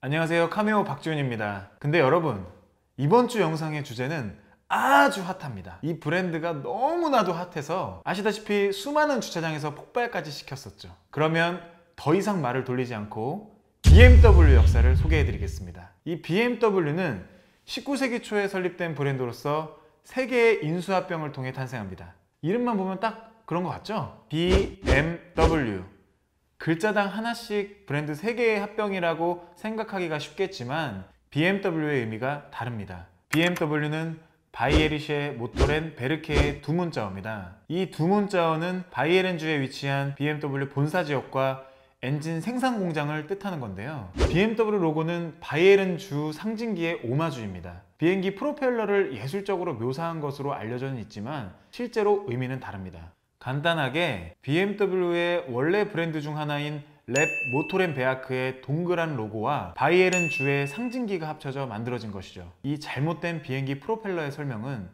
안녕하세요, 카메오 박지훈입니다. 근데 여러분, 이번 주 영상의 주제는 아주 핫합니다. 이 브랜드가 너무나도 핫해서 아시다시피 수많은 주차장에서 폭발까지 시켰었죠. 그러면 더 이상 말을 돌리지 않고 BMW 역사를 소개해 드리겠습니다. 이 BMW는 19세기 초에 설립된 브랜드로서 세계의 인수합병을 통해 탄생합니다. 이름만 보면 딱 그런 것 같죠? BMW. 글자당 하나씩 브랜드 3개의 합병이라고 생각하기가 쉽겠지만 BMW의 의미가 다릅니다. BMW는 바이에르시에 모토렌 베르케의 두 문자어입니다. 이 두 문자어는 바이에른주에 위치한 BMW 본사 지역과 엔진 생산 공장을 뜻하는 건데요. BMW 로고는 바이에른주 상징기의 오마주입니다. 비행기 프로펠러를 예술적으로 묘사한 것으로 알려져는 있지만 실제로 의미는 다릅니다. 간단하게 BMW의 원래 브랜드 중 하나인 랩 모토렌 베아크의 동그란 로고와 바이에른주의 상징기가 합쳐져 만들어진 것이죠. 이 잘못된 비행기 프로펠러의 설명은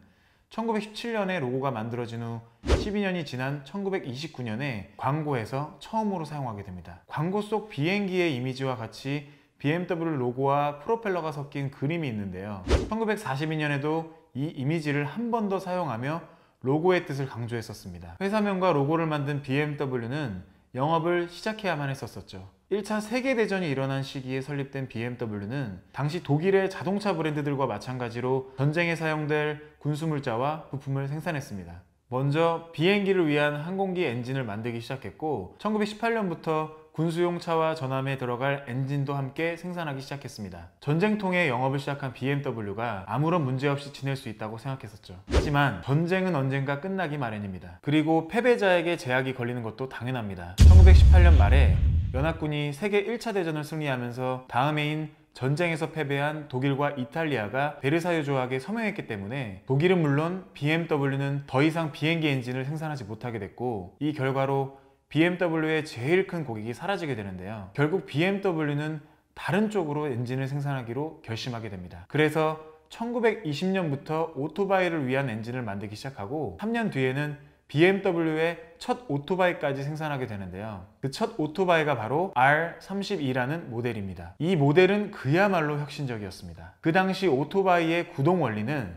1917년에 로고가 만들어진 후 12년이 지난 1929년에 광고에서 처음으로 사용하게 됩니다. 광고 속 비행기의 이미지와 같이 BMW 로고와 프로펠러가 섞인 그림이 있는데요. 1942년에도 이 이미지를 한 번 더 사용하며 로고의 뜻을 강조했었습니다. 회사명과 로고를 만든 BMW는 영업을 시작해야만 했었죠. 1차 세계대전이 일어난 시기에 설립된 BMW는 당시 독일의 자동차 브랜드들과 마찬가지로 전쟁에 사용될 군수물자와 부품을 생산했습니다. 먼저 비행기를 위한 항공기 엔진을 만들기 시작했고 1918년부터 군수용 차와 전함에 들어갈 엔진도 함께 생산하기 시작했습니다. 전쟁통에 영업을 시작한 BMW가 아무런 문제 없이 지낼 수 있다고 생각했었죠. 하지만 전쟁은 언젠가 끝나기 마련입니다. 그리고 패배자에게 제약이 걸리는 것도 당연합니다. 1918년 말에 연합군이 세계 1차 대전을 승리하면서 다음 해인 전쟁에서 패배한 독일과 이탈리아가 베르사유 조약에 서명했기 때문에 독일은 물론 BMW는 더 이상 비행기 엔진을 생산하지 못하게 됐고 이 결과로 BMW의 제일 큰 고객이 사라지게 되는데요. 결국 BMW는 다른 쪽으로 엔진을 생산하기로 결심하게 됩니다. 그래서 1920년부터 오토바이를 위한 엔진을 만들기 시작하고 3년 뒤에는 BMW의 첫 오토바이까지 생산하게 되는데요. 그 첫 오토바이가 바로 R32라는 모델입니다. 이 모델은 그야말로 혁신적이었습니다. 그 당시 오토바이의 구동 원리는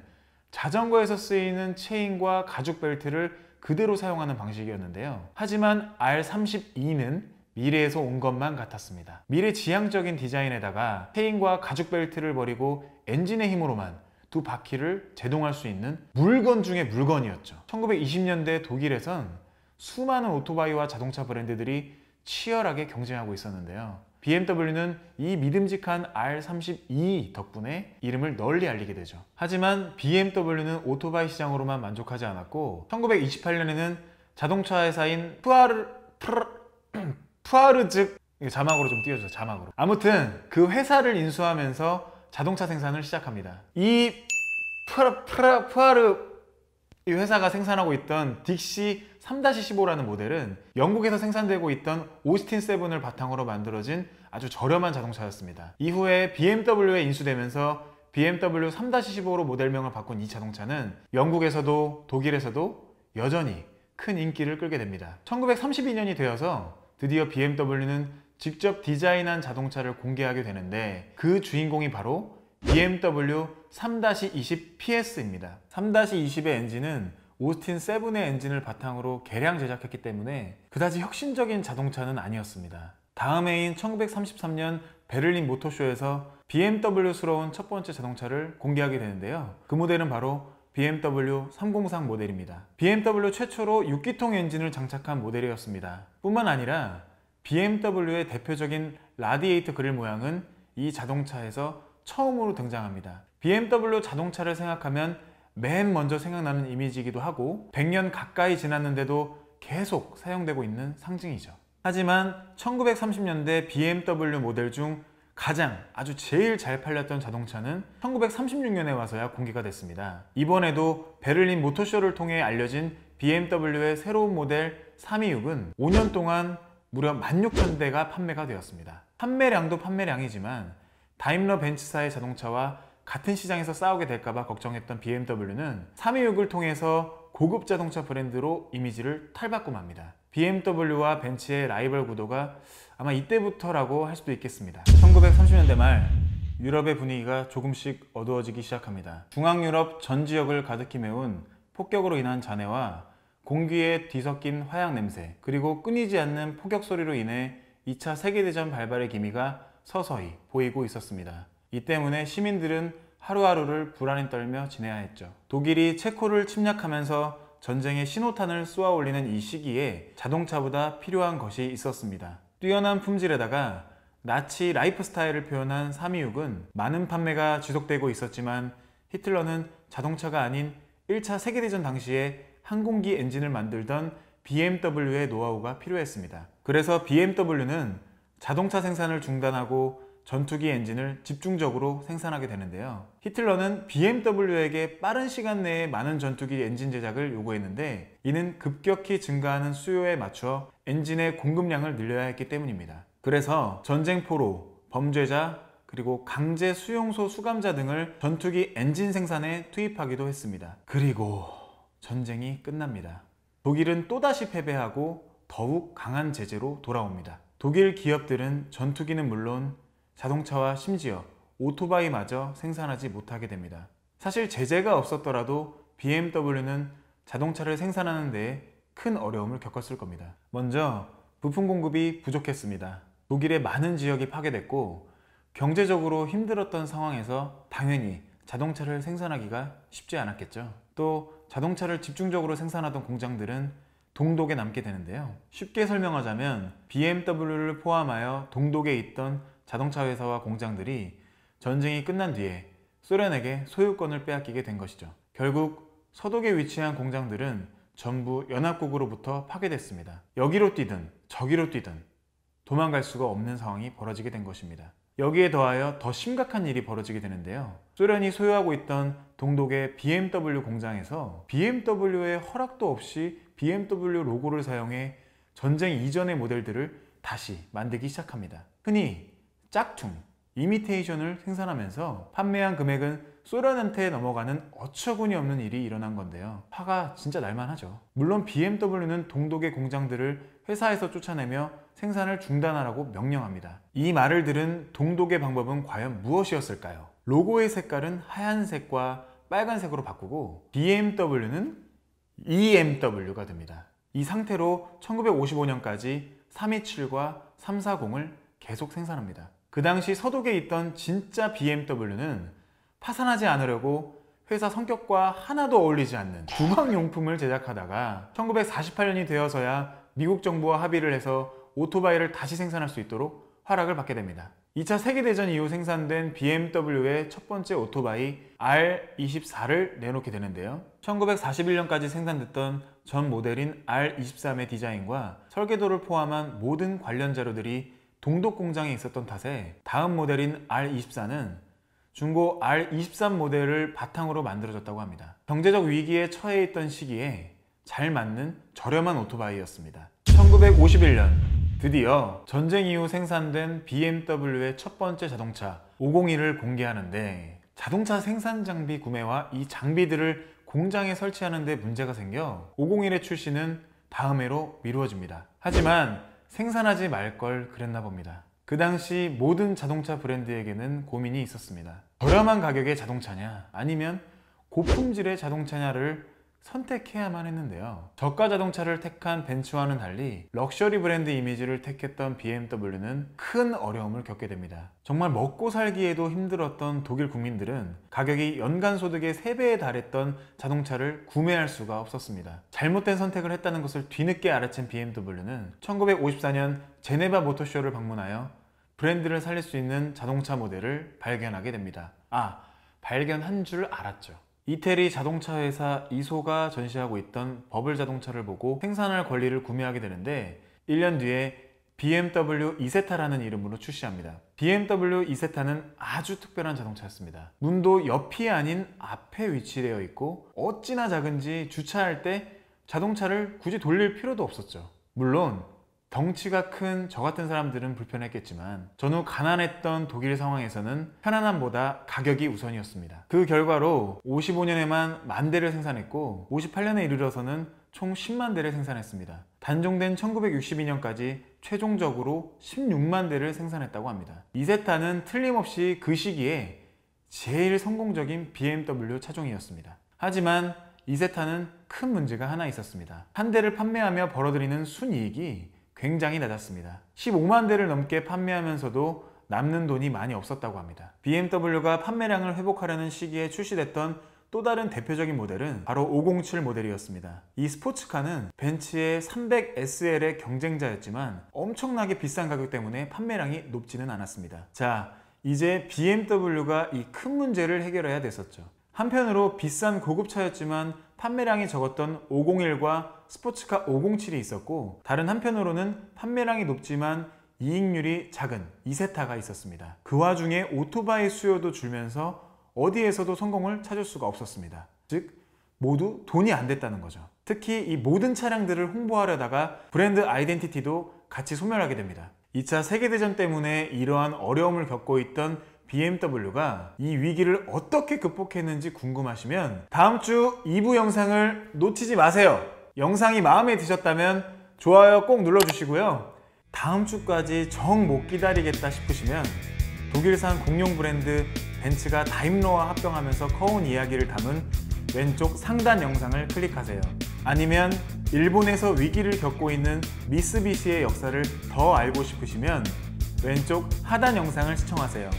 자전거에서 쓰이는 체인과 가죽 벨트를 그대로 사용하는 방식이었는데요. 하지만 R32는 미래에서 온 것만 같았습니다. 미래지향적인 디자인에다가 체인과 가죽 벨트를 버리고 엔진의 힘으로만 두 바퀴를 제동할 수 있는 물건 중의 물건이었죠. 1920년대 독일에선 수많은 오토바이와 자동차 브랜드들이 치열하게 경쟁하고 있었는데요. BMW는 이 믿음직한 R32 덕분에 이름을 널리 알리게 되죠. 하지만 BMW는 오토바이 시장으로만 만족하지 않았고 1928년에는 자동차 회사인 푸아르즉 자막으로 좀 띄워주세요. 자막으로. 아무튼 그 회사를 인수하면서 자동차 생산을 시작합니다. 이 푸아르 이 회사가 생산하고 있던 딕시 3-15라는 모델은 영국에서 생산되고 있던 오스틴 7을 바탕으로 만들어진 아주 저렴한 자동차였습니다. 이후에 BMW에 인수되면서 BMW 3-15로 모델명을 바꾼 이 자동차는 영국에서도 독일에서도 여전히 큰 인기를 끌게 됩니다. 1932년이 되어서 드디어 BMW는 직접 디자인한 자동차를 공개하게 되는데 그 주인공이 바로 BMW 3-20 PS입니다. 3-20의 엔진은 오스틴 7의 엔진을 바탕으로 개량 제작했기 때문에 그다지 혁신적인 자동차는 아니었습니다. 다음 해인 1933년 베를린 모터쇼에서 BMW스러운 첫 번째 자동차를 공개하게 되는데요. 그 모델은 바로 BMW 303 모델입니다. BMW 최초로 6기통 엔진을 장착한 모델이었습니다. 뿐만 아니라 BMW의 대표적인 라디에이터 그릴 모양은 이 자동차에서 처음으로 등장합니다. BMW 자동차를 생각하면 맨 먼저 생각나는 이미지이기도 하고 100년 가까이 지났는데도 계속 사용되고 있는 상징이죠. 하지만 1930년대 BMW 모델 중 가장 아주 제일 잘 팔렸던 자동차는 1936년에 와서야 공개가 됐습니다. 이번에도 베를린 모터쇼를 통해 알려진 BMW의 새로운 모델 326은 5년 동안 무려 16,000대가 판매가 되었습니다. 판매량도 판매량이지만 다임러 벤츠사의 자동차와 같은 시장에서 싸우게 될까봐 걱정했던 BMW는 326을 통해서 고급 자동차 브랜드로 이미지를 탈바꿈합니다. BMW와 벤츠의 라이벌 구도가 아마 이때부터라고 할 수도 있겠습니다. 1930년대 말 유럽의 분위기가 조금씩 어두워지기 시작합니다. 중앙유럽 전 지역을 가득히 메운 폭격으로 인한 잔해와 공기에 뒤섞인 화약 냄새, 그리고 끊이지 않는 폭격 소리로 인해 2차 세계대전 발발의 기미가 서서히 보이고 있었습니다. 이 때문에 시민들은 하루하루를 불안에 떨며 지내야 했죠. 독일이 체코를 침략하면서 전쟁의 신호탄을 쏘아 올리는 이 시기에 자동차보다 필요한 것이 있었습니다. 뛰어난 품질에다가 나치 라이프 스타일을 표현한 326은 많은 판매가 지속되고 있었지만 히틀러는 자동차가 아닌 1차 세계대전 당시에 항공기 엔진을 만들던 BMW의 노하우가 필요했습니다. 그래서 BMW는 자동차 생산을 중단하고 전투기 엔진을 집중적으로 생산하게 되는데요. 히틀러는 BMW에게 빠른 시간 내에 많은 전투기 엔진 제작을 요구했는데 이는 급격히 증가하는 수요에 맞춰 엔진의 공급량을 늘려야 했기 때문입니다. 그래서 전쟁포로, 범죄자, 그리고 강제 수용소 수감자 등을 전투기 엔진 생산에 투입하기도 했습니다. 그리고 전쟁이 끝납니다. 독일은 또다시 패배하고 더욱 강한 제재로 돌아옵니다. 독일 기업들은 전투기는 물론 자동차와 심지어 오토바이마저 생산하지 못하게 됩니다. 사실 제재가 없었더라도 BMW는 자동차를 생산하는 데 큰 어려움을 겪었을 겁니다. 먼저 부품 공급이 부족했습니다. 독일의 많은 지역이 파괴됐고 경제적으로 힘들었던 상황에서 당연히 자동차를 생산하기가 쉽지 않았겠죠. 또 자동차를 집중적으로 생산하던 공장들은 동독에 남게 되는데요. 쉽게 설명하자면 BMW를 포함하여 동독에 있던 자동차 회사와 공장들이 전쟁이 끝난 뒤에 소련에게 소유권을 빼앗기게 된 것이죠. 결국 서독에 위치한 공장들은 전부 연합국으로부터 파괴됐습니다. 여기로 뛰든 저기로 뛰든 도망갈 수가 없는 상황이 벌어지게 된 것입니다. 여기에 더하여 더 심각한 일이 벌어지게 되는데요. 소련이 소유하고 있던 동독의 BMW 공장에서 BMW의 허락도 없이 BMW 로고를 사용해 전쟁 이전의 모델들을 다시 만들기 시작합니다. 흔히 짝퉁, 이미테이션을 생산하면서 판매한 금액은 소련한테 넘어가는 어처구니 없는 일이 일어난 건데요. 화가 진짜 날만하죠. 물론 BMW는 동독의 공장들을 회사에서 쫓아내며 생산을 중단하라고 명령합니다. 이 말을 들은 동독의 방법은 과연 무엇이었을까요? 로고의 색깔은 하얀색과 빨간색으로 바꾸고 BMW는 EMW가 됩니다. 이 상태로 1955년까지 327과 340을 계속 생산합니다. 그 당시 서독에 있던 진짜 BMW는 파산하지 않으려고 회사 성격과 하나도 어울리지 않는 주방용품을 제작하다가 1948년이 되어서야 미국 정부와 합의를 해서 오토바이를 다시 생산할 수 있도록 허락을 받게 됩니다. 2차 세계대전 이후 생산된 BMW의 첫 번째 오토바이 R24를 내놓게 되는데요. 1941년까지 생산됐던 전 모델인 R23의 디자인과 설계도를 포함한 모든 관련 자료들이 동독 공장에 있었던 탓에 다음 모델인 R24는 중고 R23 모델을 바탕으로 만들어졌다고 합니다. 경제적 위기에 처해 있던 시기에 잘 맞는 저렴한 오토바이였습니다. 1951년 드디어 전쟁 이후 생산된 BMW의 첫 번째 자동차 501을 공개하는데 자동차 생산 장비 구매와 이 장비들을 공장에 설치하는 데 문제가 생겨 501의 출시는 다음 해로 미루어집니다. 하지만 생산하지 말 걸 그랬나 봅니다. 그 당시 모든 자동차 브랜드에게는 고민이 있었습니다. 저렴한 가격의 자동차냐 아니면 고품질의 자동차냐를 선택해야만 했는데요. 저가 자동차를 택한 벤츠와는 달리 럭셔리 브랜드 이미지를 택했던 BMW는 큰 어려움을 겪게 됩니다. 정말 먹고 살기에도 힘들었던 독일 국민들은 가격이 연간 소득의 3배에 달했던 자동차를 구매할 수가 없었습니다. 잘못된 선택을 했다는 것을 뒤늦게 알아챈 BMW는 1954년 제네바 모터쇼를 방문하여 브랜드를 살릴 수 있는 자동차 모델을 발견하게 됩니다. 발견한 줄 알았죠. 이태리 자동차 회사 이소가 전시하고 있던 버블 자동차를 보고 생산할 권리를 구매하게 되는데 1년 뒤에 BMW 이세타라는 이름으로 출시합니다. BMW 이세타는 아주 특별한 자동차였습니다. 문도 옆이 아닌 앞에 위치되어 있고 어찌나 작은지 주차할 때 자동차를 굳이 돌릴 필요도 없었죠. 물론 덩치가 큰 저 같은 사람들은 불편했겠지만 전후 가난했던 독일 상황에서는 편안함보다 가격이 우선이었습니다. 그 결과로 55년에만 10,000대를 생산했고 58년에 이르러서는 총 10만 대를 생산했습니다. 단종된 1962년까지 최종적으로 16만 대를 생산했다고 합니다. 이세타는 틀림없이 그 시기에 제일 성공적인 BMW 차종이었습니다. 하지만 이세타는 큰 문제가 하나 있었습니다. 한 대를 판매하며 벌어들이는 순이익이 굉장히 낮았습니다. 15만 대를 넘게 판매하면서도 남는 돈이 많이 없었다고 합니다. BMW가 판매량을 회복하려는 시기에 출시됐던 또 다른 대표적인 모델은 바로 507 모델이었습니다. 이 스포츠카는 벤츠의 300SL의 경쟁자였지만 엄청나게 비싼 가격 때문에 판매량이 높지는 않았습니다. 자, 이제 BMW가 이 큰 문제를 해결해야 됐었죠. 한편으로 비싼 고급차였지만 판매량이 적었던 501과 스포츠카 507이 있었고, 다른 한편으로는 판매량이 높지만 이익률이 작은 이세타가 있었습니다. 그 와중에 오토바이 수요도 줄면서 어디에서도 성공을 찾을 수가 없었습니다. 즉 모두 돈이 안 됐다는 거죠. 특히 이 모든 차량들을 홍보하려다가 브랜드 아이덴티티도 같이 소멸하게 됩니다. 2차 세계대전 때문에 이러한 어려움을 겪고 있던 BMW가 이 위기를 어떻게 극복했는지 궁금하시면 다음 주 2부 영상을 놓치지 마세요. 영상이 마음에 드셨다면 좋아요 꼭 눌러주시고요. 다음 주까지 정 못 기다리겠다 싶으시면 독일산 공룡 브랜드 벤츠가 다임러와 합병하면서 커온 이야기를 담은 왼쪽 상단 영상을 클릭하세요. 아니면 일본에서 위기를 겪고 있는 미쓰비시의 역사를 더 알고 싶으시면 왼쪽 하단 영상을 시청하세요.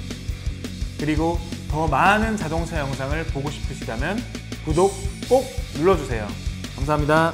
그리고 더 많은 자동차 영상을 보고 싶으시다면 구독 꼭 눌러주세요. 감사합니다.